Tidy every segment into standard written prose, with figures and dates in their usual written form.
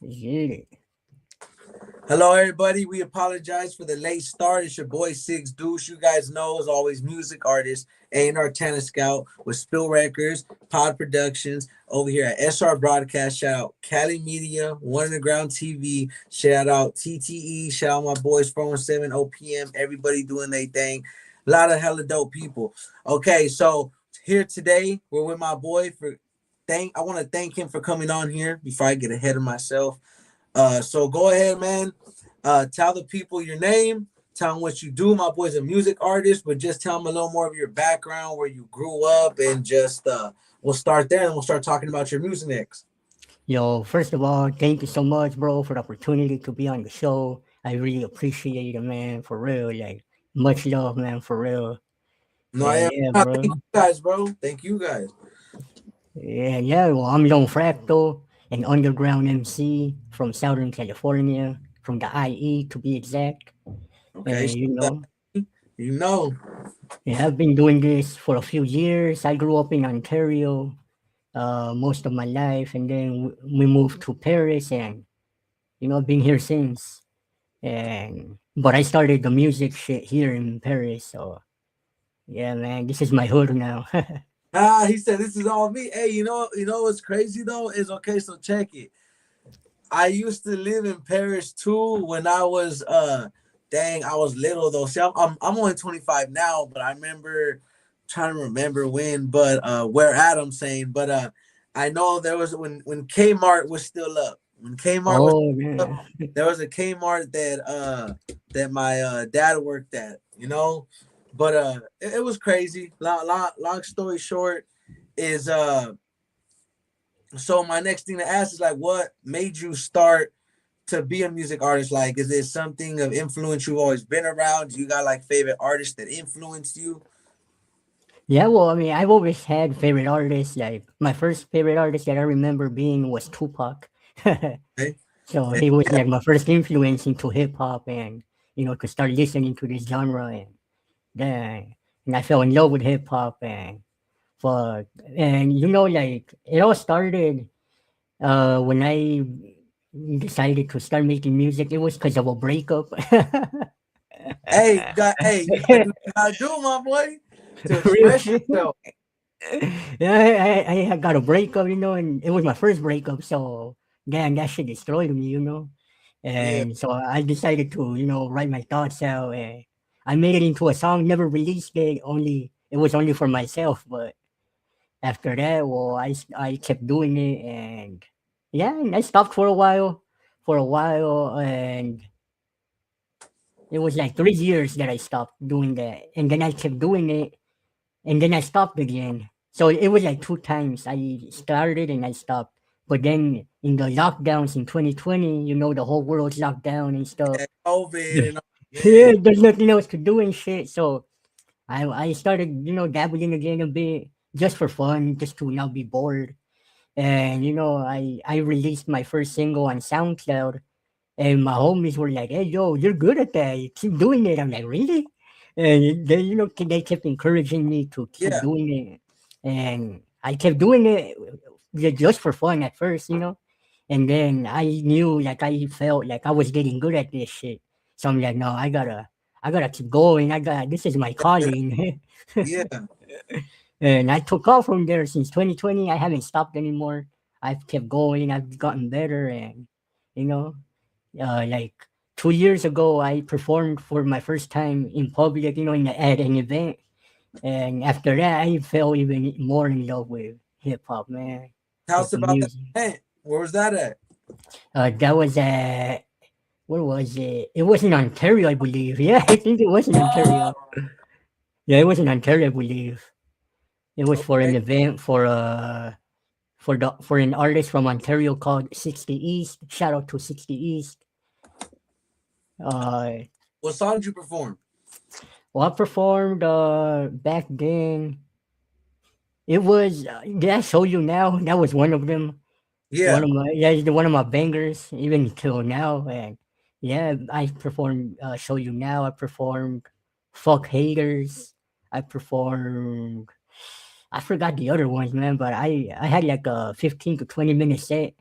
Yeah. Hello, everybody. We apologize for the late start. It's your boy Six Deuce. You guys know, as always, music artist, A&R Tennis Scout with Spill Records, Pod Productions, over here at SR Broadcast. Shout out Cali Media, One Underground TV. Shout out TTE. Shout out my boys 417 OPM. Everybody doing their thing. A lot of hella dope people. Okay, so here today, we're with my boy for I want to thank him for coming on here before I get ahead of myself. So go ahead, man. Tell the people your name. Tell them what you do. My boy's a music artist, but just tell them a little more of your background, where you grew up, and just we'll start there, and we'll start talking about your music next. Yo, first of all, thank you so much, bro, for the opportunity to be on the show. I really appreciate it, man, for real. Like, much love, man, for real. No, I And am. yeah, Thank you bro. guys, bro. Thank you guys. Yeah. Well, I'm Young Fractal, an underground MC from Southern California, from the IE to be exact. Okay, And, you know. yeah, I've been doing this for a few years. I grew up in Ontario most of my life, and then we moved to Paris, and, I've been here since. And but I started the music shit here in Paris, so yeah, man, this is my hood now. He said this is all me. Hey, you know what's crazy though is okay. So check it. I used to live in Paris too when I was dang, I was little though. See, I'm only 25 now, but I remember trying to remember when, but where Adam's saying, but I know there was when Kmart was still up. When Kmart was Oh up, yeah, there was a Kmart that my dad worked at, But it was crazy. Long story short is so my next thing to ask is like, what made you start to be a music artist? Like, is it something of influence you've always been around? You got like favorite artists that influenced you? yeah. Well, I mean, I've always had favorite artists. Like my first favorite artist that I remember being was Tupac. Okay. So he was like my first influence into hip hop, and to start listening to this genre, then and I fell in love with hip hop, but and like it all started when I decided to start making music. It was because of a breakup. You gotta do what you gotta do, my boy, to Real express shit. yourself. Yeah, I had got a breakup, and it was my first breakup, so damn, that shit destroyed me. Yeah, And so I decided to, write my thoughts out, and I made it into a song. Never released it. It was only for myself. But after that, well, I kept doing it, and yeah, and I stopped for a while, and it was like 3 years that I stopped doing that, and then I kept doing it, and then I stopped again. So it was like two times I started and I stopped. But then in the lockdowns in 2020, the whole world's locked down and stuff. yeah, COVID and all. Yeah, Yeah, there's nothing else to do and shit. So I started, dabbling again a bit just for fun, just to not be bored. And I released my first single on SoundCloud, and my homies were like, "Hey, yo, you're good at that. You keep doing it." I'm like, "Really?" And they kept encouraging me to keep yeah. doing it, and I kept doing it just for fun at first, and then I knew, like, I felt like I was getting good at this shit. So I'm like, no, I gotta keep going. This is my calling. Yeah. And I took off from there since 2020. I haven't stopped anymore. I've kept going. I've gotten better, and you know, like 2 years ago, I performed for my first time in public, at an event, and after that, I fell even more in love with hip hop, man, Tell with us the about that music. event. Where was that at? That was at where was it? It was in Ontario, I believe. Yeah, I think it was in Ontario. Yeah, it was in Ontario, I believe. It was for an Okay. event for an artist from Ontario called 60 East. Shout out to 60 East. Uh, What song did you perform? well, I performed back then. It was did I show you now? That was one of them. Yeah. It's one of my bangers even till now. And yeah, I performed show you now. I performed fuck haters. I performed. I forgot the other ones, man. But I had like a 15 to 20 minute set,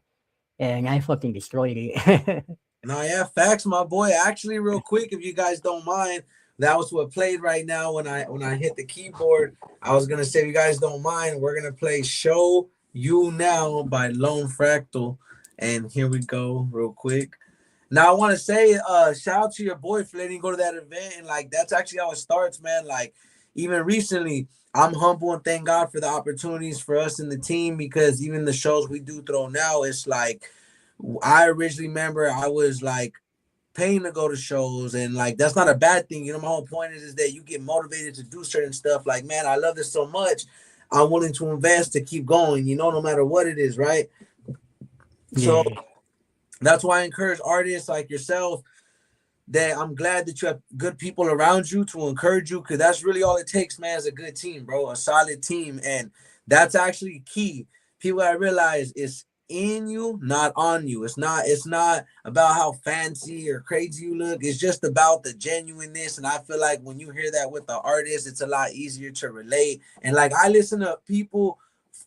and I fucking destroyed it. No, yeah, facts, my boy. Actually, real quick, if you guys don't mind, that was what played right now when I hit the keyboard. I was gonna say, if you guys don't mind, we're gonna play "Show You Now" by Lone Fractal, and here we go, real quick. Now I want to say, shout out to your boy for letting you go to that event, and like that's actually how it starts, man. Like even recently, I'm humble and thank God for the opportunities for us in the team because even the shows we do throw now, it's like I originally remember I was like paying to go to shows and like that's not a bad thing. You know, my whole point is that you get motivated to do certain stuff. Like, man, I love this so much. I'm willing to invest to keep going, you know, no matter what it is, right? So Yeah, that's why I encourage artists like yourself that I'm glad that you have good people around you to encourage you because that's really all it takes, man, is a good team, bro, a solid team. And that's actually key. People I realize it's in you, not on you. It's not about how fancy or crazy you look. It's just about the genuineness. And I feel like when you hear that with the artist, it's a lot easier to relate. And like I listen to people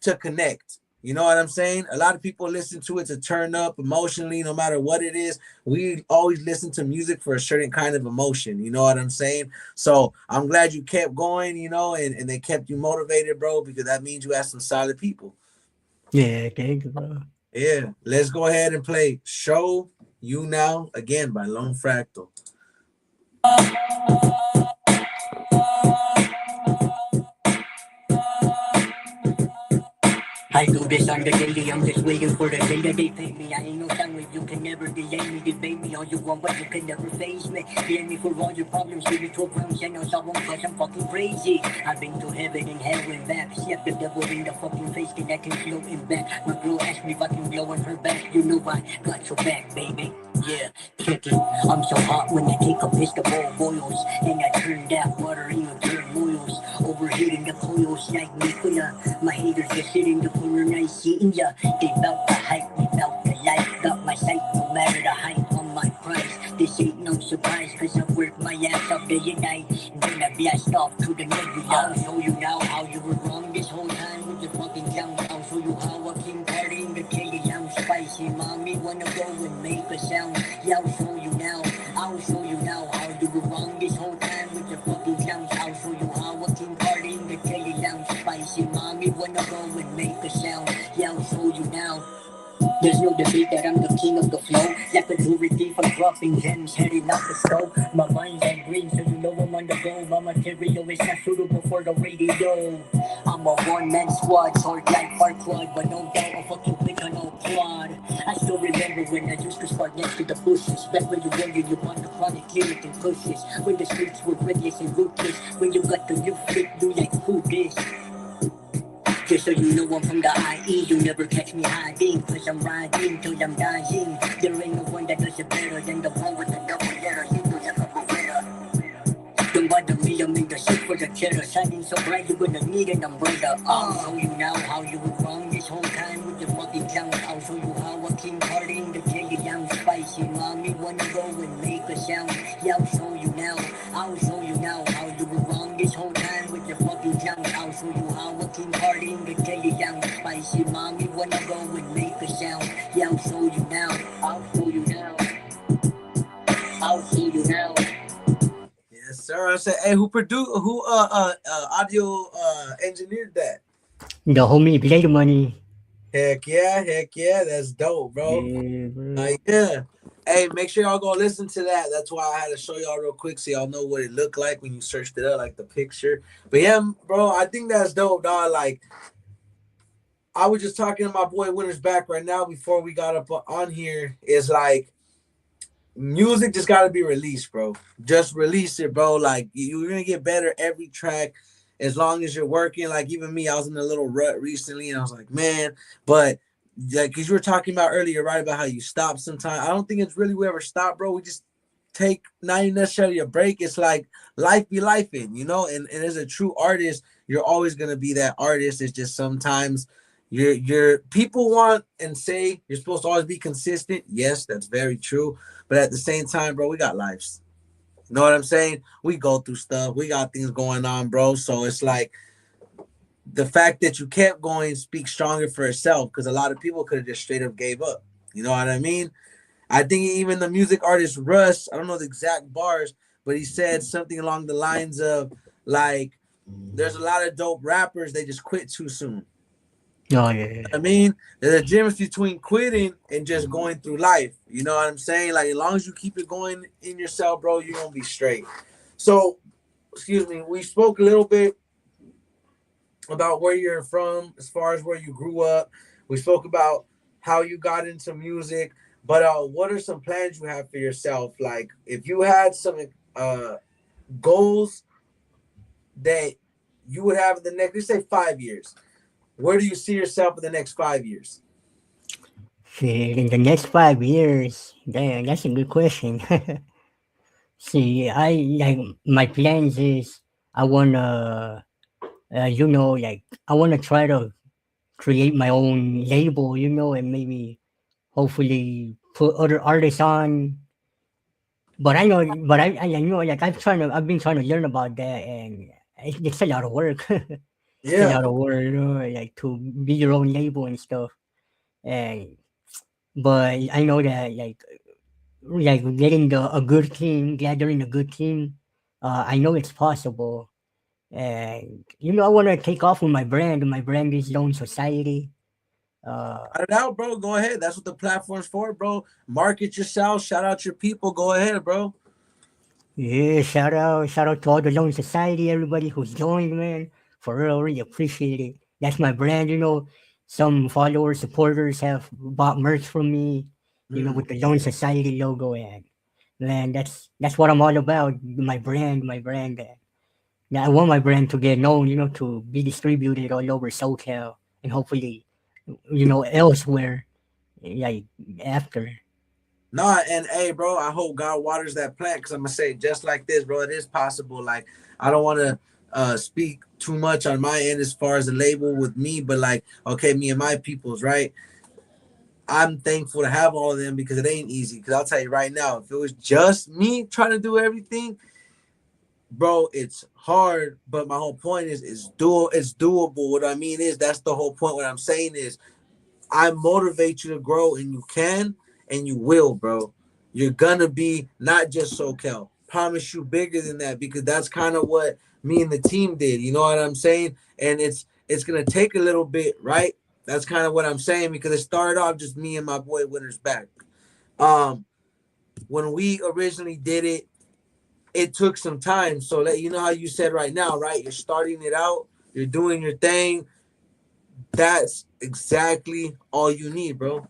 to connect. You know what I'm saying? A lot of people listen to it to turn up emotionally, no matter what it is. We always listen to music for a certain kind of emotion. You know what I'm saying? So I'm glad you kept going, you know, and they kept you motivated, bro, because that means you have some solid people. yeah, thank you, bro. Yeah, let's go ahead and play Show You Now again by Lone Fractal. I do this on the daily, I'm just waiting for the day that they pay me. I ain't no sound you can never delay me, debate me all you want, but you can never face me. Blame me for all your problems, give me 12 rounds, and I'll solve them cause I'm fucking crazy. I've been to heaven and hell and back, slap the devil in the fucking face, then I can flow him back. My girl asked me if I can blow on her back, you know I got your back, baby. Yeah, check it. I'm so hot when I take a piss the ball boils, and I turn that water into turmoils. Overheating the coils like Nikola. My haters just sit in the corner and I seeing ya. They bout the hype, they bout the life. Got my sight, no matter the height on my price. This ain't no surprise, cause I work my ass off day and night. And then I blast off to the nebula. I'll show you now how you were wrong this whole time with your fucking clown. I'll show you how I came partying the day I'm spicy. Mommy wanna go and make a sound. Yeah, I'll show you now. I'll show you now how you were wrong this whole time with your fucking clowns. I'll show you how I came partying the day I'm spicy. Mommy wanna go and make a sound. Yeah, I'll show you now. There's no debate that I'm the king of the flow. Like a jewelry thief, I'm dropping gems, heading out the stove. My mind's on green, so you know I'm on the go. My material is not suitable for the radio. I'm a one-man squad, short like Farquad, but no doubt I'll fuck you bitch on no quad. I still remember when I used to spark next to the bushes. Back when you were younger, you want the chronic lyric and pushes. When the streets were reckless and ruthless. When you got the new flick, you like who this? Just so you know I'm from the IE, you never catch me hiding. Cause I'm riding till I'm dying. There ain't no one that does it better than the one with the double letter. He does it for better. Don't bother me, I'm in the shit for the cheddar. Shining so bright, you're gonna need an umbrella. I'll show you now how you were wrong this whole time with your fucking clowns. I'll show you how I came partying the day I'm spicy. Mommy wanna go and make a sound. Yeah, I'll show you now. I'll show you now how you were wrong this whole time with your fucking clowns. I'll show you how I came partying the day I'm spicy. Mommy wanna go and make a sound. Yeah, I'll show you now. I'll show you now. I'll show you now. Yes, sir. I said, hey, who audio engineered that? The homie Blade Money. Heck yeah, that's dope, bro. Yeah, bro. Yeah. Hey, make sure y'all go listen to that. That's why I had to show y'all real quick so y'all know what it looked like when you searched it up, like the picture. But yeah, bro, I think that's dope, dog. Like I was just talking to my boy Winter's back right now before we got up on here. Is like music just got to be released, bro. Just release it, bro. Like you're gonna get better every track as long as you're working. Like even me, I was in a little rut recently, and I was like, man, but like because you were talking about earlier, right, about how you stop sometimes. I don't think it's really we ever stop, bro. We just take not even necessarily a break. It's like life be life in, you know. And as a true artist, you're always gonna be that artist. It's just sometimes you're people want and say you're supposed to always be consistent. Yes, that's very true. But at the same time, bro, we got lives. You know what I'm saying? We go through stuff. We got things going on, bro. So it's like the fact that you kept going speaks stronger for itself because a lot of people could have just straight up gave up. You know what I mean? I think even the music artist Russ, I don't know the exact bars, but he said something along the lines of like, there's a lot of dope rappers, they just quit too soon. Oh yeah. I mean, there's a difference between quitting and just going through life. You know what I'm saying? Like, as long as you keep it going in yourself, bro, you're gonna be straight. So, excuse me, we spoke a little bit about where you're from, as far as where you grew up. We spoke about how you got into music, but what are some plans you have for yourself? Like, if you had some uh goals that you would have in the next, let's say 5 years, where do you see yourself in the next 5 years? See, in the next 5 years, damn, that's a good question. See, I like my plans is I wanna, like I wanna try to create my own label, and maybe hopefully put other artists on. But I know, but I know, like I've been trying to learn about that, and it's a lot of work. It's a Yeah. lot of work, like to be your own label and stuff. And but I know that like getting a good team, gathering a good team, I know it's possible. And I want to take off with my brand. My brand is Lone Society. Uh, Shout it out, bro. Go ahead. That's what the platform's for, bro. Market yourself. Shout out your people. Go ahead, bro. yeah, shout out to all the Lone Society, everybody who's joined, man. For real, really appreciate it. That's my brand. Some followers, supporters have bought merch from me. Mm. With the Lone Society logo, and man, that's what I'm all about. My brand, my brand. Yeah, I want my brand to get known, to be distributed all over SoCal and hopefully, elsewhere, like after. Nah, and hey, bro, I hope God waters that plant because I'm gonna say just like this, bro. It is possible. Like, I don't want to speak too much on my end as far as the label with me, but like, okay, me and my peoples, right? I'm thankful to have all of them because it ain't easy. Because I'll tell you right now, if it was just me trying to do everything, bro, it's hard. But my whole point is, it's doable. What I mean is, that's the whole point. What I'm saying is, I motivate you to grow, and you can, and you will, bro. You're gonna be not just SoCal. Promise you bigger than that because that's kind of what me and the team did. You know what I'm saying? And it's gonna take a little bit, right? That's kind of what I'm saying because it started off just me and my boy Winter's back. Um, when we originally did it, it took some time. So let you know how you said right now, right? You're starting it out, you're doing your thing. That's exactly all you need, bro.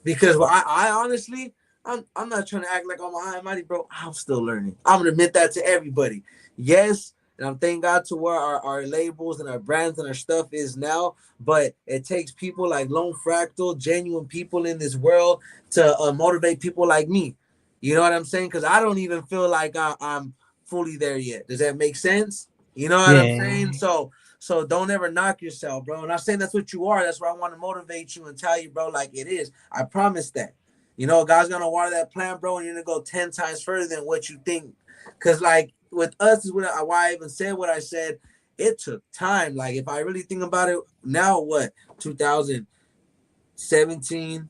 Because I honestly, I'm not trying to act like I'm a high mighty, bro. I'm still learning. I'm gonna admit that to everybody. Yes, and I'm thank God to where our labels and our brands and our stuff is now. But it takes people like Lone Fractal, genuine people in this world to motivate people like me. You know what I'm saying? Because I don't even feel like I'm fully there yet. Does that make sense? You know what I'm saying? Yeah, So don't ever knock yourself, bro. And I'm saying that's what you are. That's why I want to motivate you and tell you, bro, like it is. I promise that. God's gonna water that plant, bro, and you're gonna go 10 times further than what you think. Cause like with us is why I even said what I said. It took time. Like if I really think about it now, what 2017,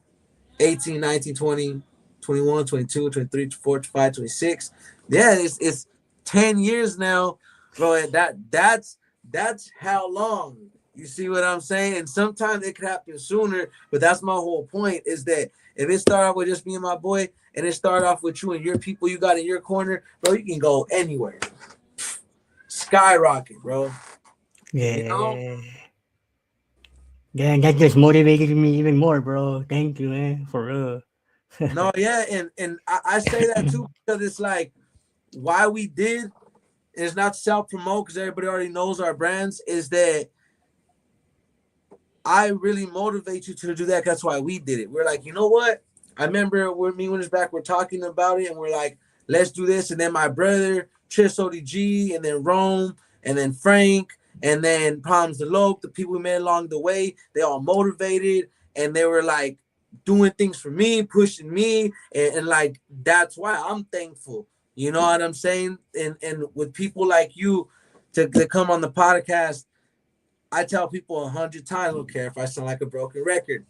18, 19, 20, 21, 22, 23, 24, 25, 26. Yeah, it's 10 years now, bro. And that's how long. You see what I'm saying? And sometimes it could happen sooner, but that's my whole point is that if it started off with just me and my boy, and it started off with you and your people you got in your corner, bro, you can go anywhere. Skyrocket, bro. You know? yeah, yeah. That just motivated me even more, bro. Thank you, man, for real. No, yeah, and I say that too because it's like why we did, and it's not self promote because everybody already knows our brands, is that I really motivate you to do that. That's why we did it. We're like, you know what? I remember when me when it's back, we're talking about it, and we're like, let's do this. And then my brother, Tris ODG, and then Rome, and then Frank, and then Problems Delope, the people we met along the way, they all motivated, and they were like doing things for me, pushing me, and like that's why I'm thankful. You know what I'm saying? And with people like you to come on the podcast, I tell people 100 times, I don't care if I sound like a broken record.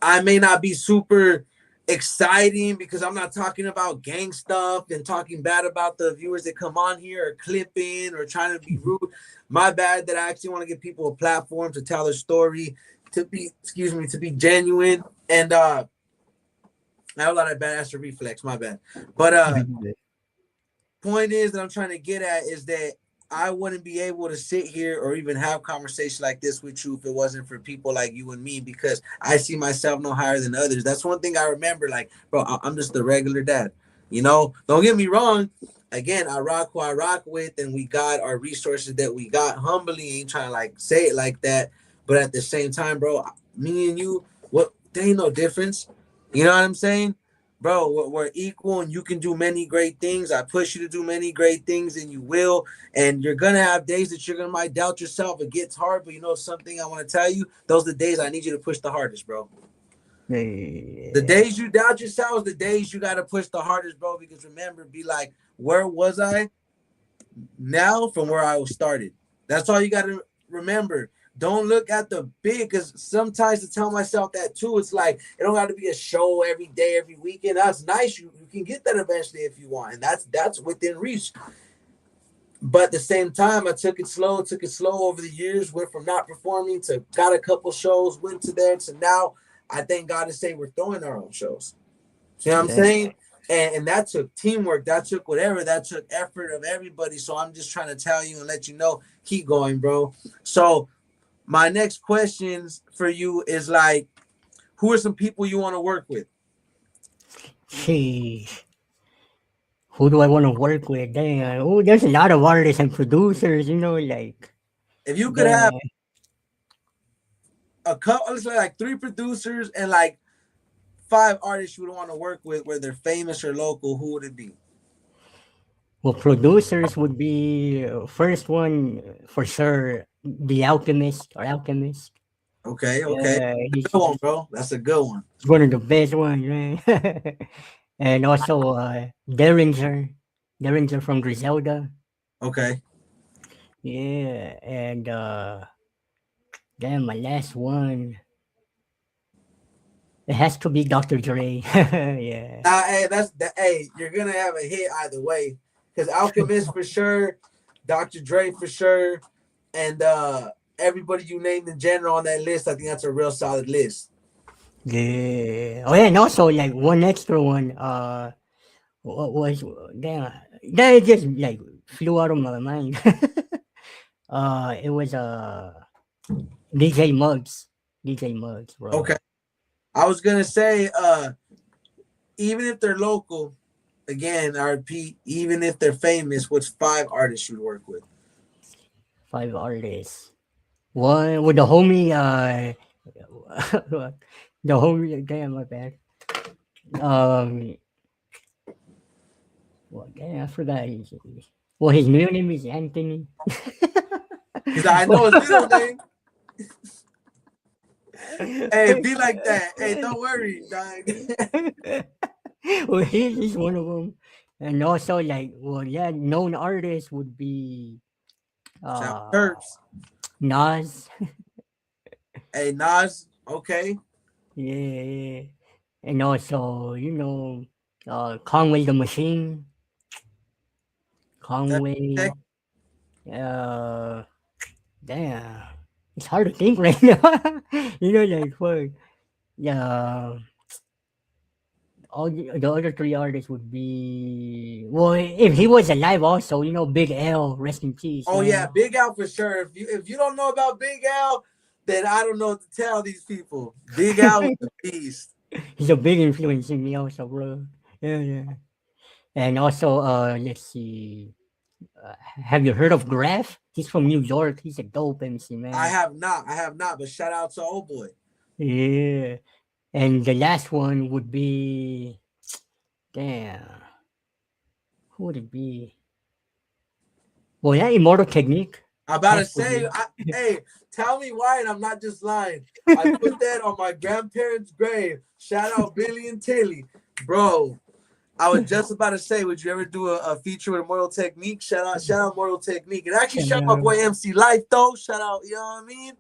I may not be super exciting because I'm not talking about gang stuff and talking bad about the viewers that come on here or clipping or trying to be rude. My bad that I actually want to give people a platform to tell their story, to be, excuse me, to be genuine. And I have a lot of bad ass reflex, my bad. But point is that I'm trying to get at is that I wouldn't be able to sit here or even have conversation like this with you if it wasn't for people like you and me, because I see myself no higher than others. That's one thing I remember. Like, bro, I'm just a regular dad. You know, don't get me wrong. Again, I rock who I rock with, and we got our resources that we got. Humbly, ain't trying to like say it like that, but at the same time, bro, me and you, what? There ain't no difference. You know what I'm saying? Bro, we're equal and you can do many great things. I push you to do many great things and you will. And you're going to have days that you're going to might doubt yourself. It gets hard, but you know something I want to tell you? Those are the days I need you to push the hardest, bro. The Yeah. days you doubt yourself is the days you got to push the hardest, bro. Because remember, be like, where was I now from where I was started? That's all you got to remember. Don't look at the big, because sometimes to tell myself that too, it's like it don't have to be a show every day, every weekend. That's nice. You can get that eventually if you want, and that's within reach. But at the same time, I took it slow over the years, went from not performing to got a couple shows, went to there to now. I thank God to say we're throwing our own shows. See what I'm Yeah. saying? And that took teamwork, that took whatever, that took effort of everybody. So I'm just trying to tell you and let you know, keep going, bro. So my next questions for you is like, who are some people you want to work with? See, who do I want to work with? Damn. Oh, there's a lot of artists and producers, like, If you could have damn. a couple, let's say like 3 producers and like 5 artists you would want to work with, whether famous or local, who would it be? Well, producers would be first one for sure, The Alchemist or Alchemist. Okay, okay. Yeah, Good one, bro. That's a good one. he's one of the best ones, man. And also Derringer from Griselda. Okay. Yeah, and damn, my last one. It has to be Dr. Dre. Yeah. Hey, that's the hey, you're gonna have a hit either way. Because Alchemist for sure, Dr. Dre for sure, and everybody you named in general on that list, I think that's a real solid list. Yeah. Oh yeah, and also like one extra one. What was damn? That just like flew out of my mind. It was DJ Muggs. DJ Muggs, Okay. bro. I was gonna say, even if they're local, again, I repeat, even if they're famous, what's 5 artists you'd work with? 5 artists. One with the homie. The homie. Damn, my bad. Um. Well, damn, I forgot well, his middle name is Anthony. Because I know his middle name. Hey, be like that. Hey, don't worry, dog. Well, he's one of them. And also, like, well, yeah, known artists would be Shout uh Terps. Nas. Hey, Nas. Okay. Yeah, yeah. And also, Conway the Machine. That, Conway. that- Damn. It's hard to think right now. Like, fuck. Yeah. All the other 3 artists would be well, if he was alive, also, Big L, rest in peace, oh yeah, man. Big Al for sure. If you don't know about Big Al, then I don't know what to tell these people. Big Al was the beast. He's a big influence in me, also, bro. Yeah, yeah. And also, let's see. Have you heard of Graf? He's from New York. He's a dope MC, I man. have not. I have not. But shout out to old boy. Yeah. And the last one would be, damn, who would it be? Well, yeah, Immortal Technique. I'm about to Has to say, be. hey, tell me why, and I'm not just lying. I put that on my grandparents' grave. Shout out Billy and Tilly, bro. I was just about to say, would you ever do a feature with Mortal Technique? Shout out Mortal Technique. And actually, shout out my boy MC Life, though. Shout out, you know what I mean?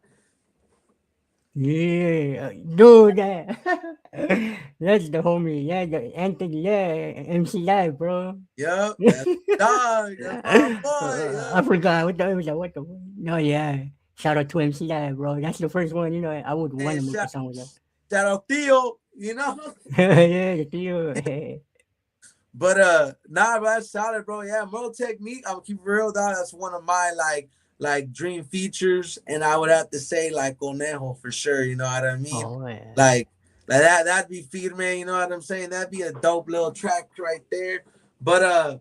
Yeah, dude, that's the homie. Yeah, the Anthony. Yeah, MC Live, bro. Yep, that's dog. That's my boy. I Yep. forgot what the was that. What the? No, yeah. Shout out to MC Live, bro. That's the first one. You know, I would want And to make a song with that. shout out Theo, you know. Yeah, the Theo. But nah, bro, that's solid, bro. Yeah, Mo Technique, I'm gonna keep it real, dog. That's one of my like dream features, and I would have to say like Conejo for sure. You know what I mean? Oh yeah. Like, that'd be feed man. You know what I'm saying? That'd be a dope little track right there. But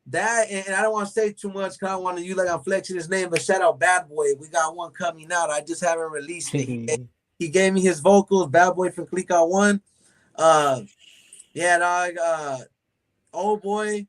that and I don't want to say too much because I don't want to use like I'm flexing his name. But shout out Bad Boy. We got one coming out. I just haven't released it. He gave me his vocals. Bad Boy from Click Out One. Uh, yeah, dog. Oh boy,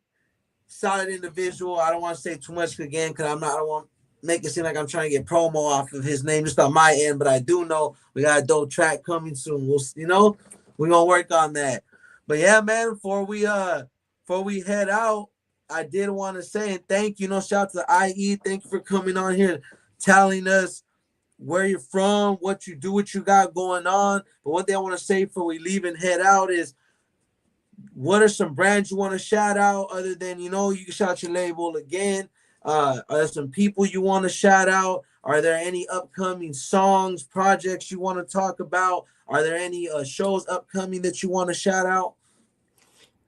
solid individual. I don't want to say too much again because I don't want to make it seem like I'm trying to get promo off of his name just on my end, but I do know we got a dope track coming soon. We're gonna work on that. But yeah, man, before we head out, I did want to say and thank you. Shout out to the IE. Thank you for coming on here, telling us where you're from, what you do, what you got going on. But one thing I want to say before we leave and head out is what are some brands you want to shout out other than you can shout your label again? Are there some people you want to shout out? Are there any upcoming songs, projects you want to talk about? Are there any shows upcoming that you want to shout out?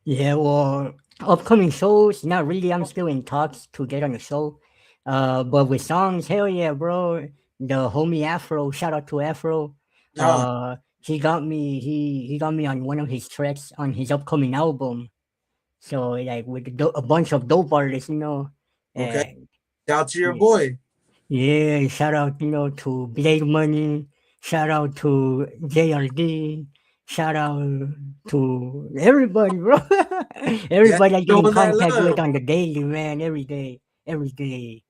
Yeah, well, upcoming shows, not really. I'm still in talks to get on the show. But with songs, hell yeah, bro. The homie Afro, shout out to Afro. Oh, He got me on one of his tracks on his upcoming album. So like with a bunch of dope artists, okay. and Shout out to your yeah, boy. yeah. Shout out, to Blade Money. Shout out to JRD. Shout out to everybody, bro. Yeah, Everybody I get in showing that contact with love. on the daily, man. Every day, every day.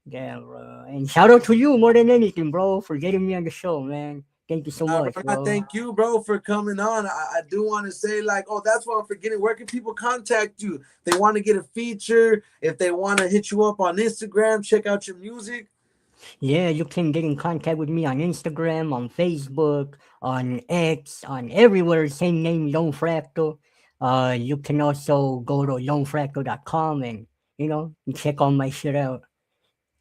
Yeah, bro. And shout out to you more than anything, bro, for getting me on the show, man. Thank you so much, Bro, I bro. thank you, bro, for coming on. I do want to say, like, oh, that's what I'm forgetting. Where can people contact you? They want to get a feature. If they want to hit you up on Instagram, check out your music. Yeah, you can get in contact with me on Instagram, on Facebook, on X, on everywhere. Same name, Lone Fractal. You can also go to lonefractal.com and check all my shit out.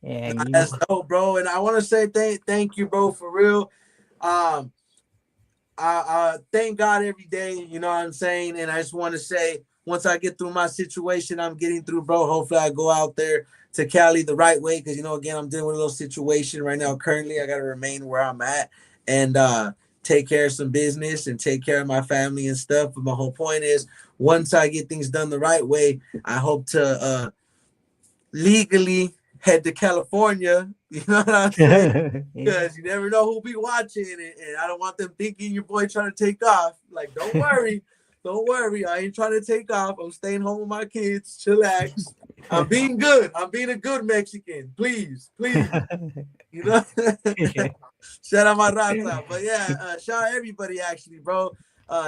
And Nah, that's dope, bro. And I want to say thank you, bro, for real. Um, I thank God every day, you know what I'm saying? And I just want to say, once I get through my situation I'm getting through, bro, hopefully I go out there to Cali the right way. Cause again, I'm dealing with a little situation right now. Currently, I gotta remain where I'm at and take care of some business and take care of my family and stuff. But my whole point is once I get things done the right way, I hope to legally head to California. You know what I'm saying? yeah. Because you never know who'll be watching, and I don't want them thinking your boy trying to take off. Like, don't worry, don't worry. I ain't trying to take off. I'm staying home with my kids. Chillax. I'm being good. I'm being a good Mexican. Please, please. You know. Shout out my raza. But yeah, shout out everybody actually, bro.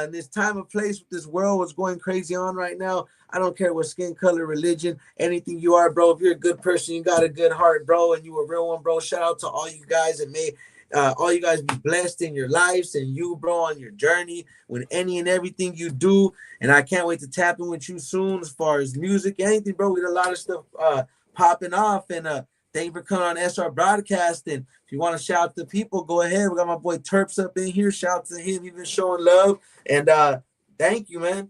In this time and place with this world, what's going crazy on right now. I don't care what skin color, religion, anything you are, bro. If you're a good person, you got a good heart, bro, and you a real one, bro. Shout out to all you guys and may all you guys be blessed in your lives and you, bro, on your journey with any and everything you do. And I can't wait to tap in with you soon as far as music, anything, bro. We got a lot of stuff popping off. And thank you for coming on SR Broadcasting. If you want to shout out to people, go ahead. We got my boy Terps up in here. Shout out to him. He's been showing love. And thank you, man.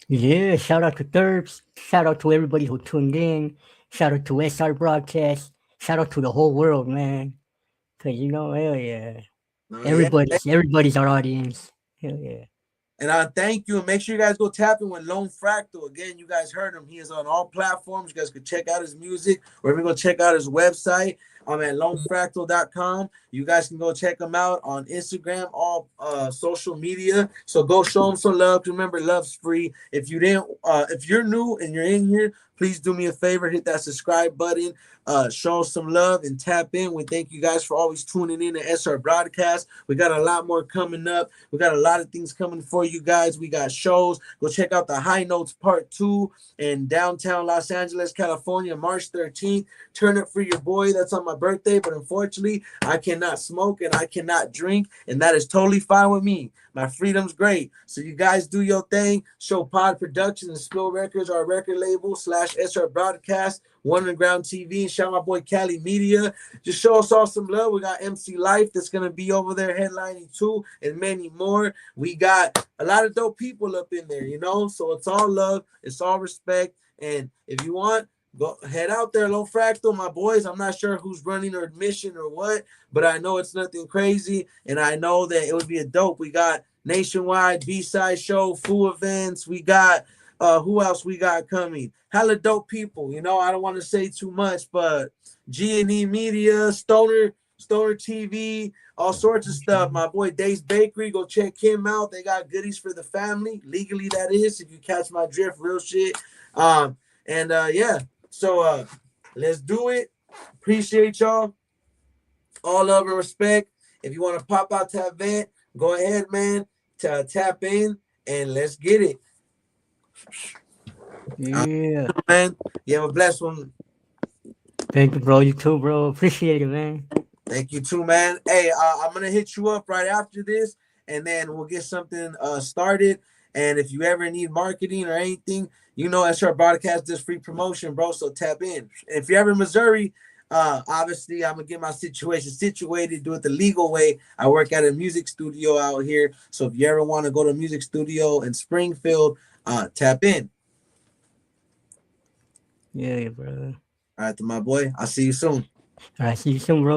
Yeah, shout out to Terps. Shout out to everybody who tuned in. Shout out to SR Broadcast. Shout out to the whole world, man. Cause hell yeah. No, yeah. Everybody's our audience. Hell yeah. And I thank you. And make sure you guys go tap in with Lone Fractal. Again, you guys heard him. He is on all platforms. You guys could check out his music, or if you go check out his website. I'm at lonefractal.com. You guys can go check him out on Instagram, all social media. So go show him some love. Remember, love's free. If you're new and you're in here, please do me a favor, hit that subscribe button. Show some love and tap in. We thank you guys for always tuning in to SR Broadcast. We got a lot more coming up. We got a lot of things coming for you guys. We got shows. Go check out the High Notes Part 2 in downtown Los Angeles, California, March 13th. Turn up for your boy. That's on my birthday, but unfortunately, I cannot smoke and I cannot drink, and that is totally fine with me. My freedom's great. So you guys do your thing. Show Pod Productions and Spill Records, our record label / SR Broadcast, One Underground TV, and shout out my boy Cali Media. Just show us all some love. We got MC Life that's gonna be over there headlining too, and many more. We got a lot of dope people up in there, you know. So it's all love, it's all respect. And if you want, go head out there, Low Fractal, my boys. I'm not sure who's running or admission or what, but I know it's nothing crazy, and I know that it would be a dope. We got nationwide B-side show, full events. We got who else we got coming? Hella dope people. You know, I don't want to say too much, but G&E Media, Stoner TV, all sorts of stuff. My boy Dave's Bakery, go check him out. They got goodies for the family, legally that is, if you catch my drift, real shit. Yeah. So let's do it. Appreciate y'all. All love and respect. If you want to pop out to that event, go ahead, man. Tap in and let's get it. Yeah. Man, you have a blessed one. Thank you, bro. You too, bro. Appreciate it, man. Thank you too, man. Hey, I'm gonna hit you up right after this, and then we'll get something started. And if you ever need marketing or anything, you know, SR Broadcast does free promotion, bro. So tap in. If you're ever in Missouri, obviously I'm gonna get my situation situated, do it the legal way. I work at a music studio out here. So if you ever want to go to a music studio in Springfield, tap in. Yeah, bro. All right, my boy. I'll see you soon. All right, see you soon, bro.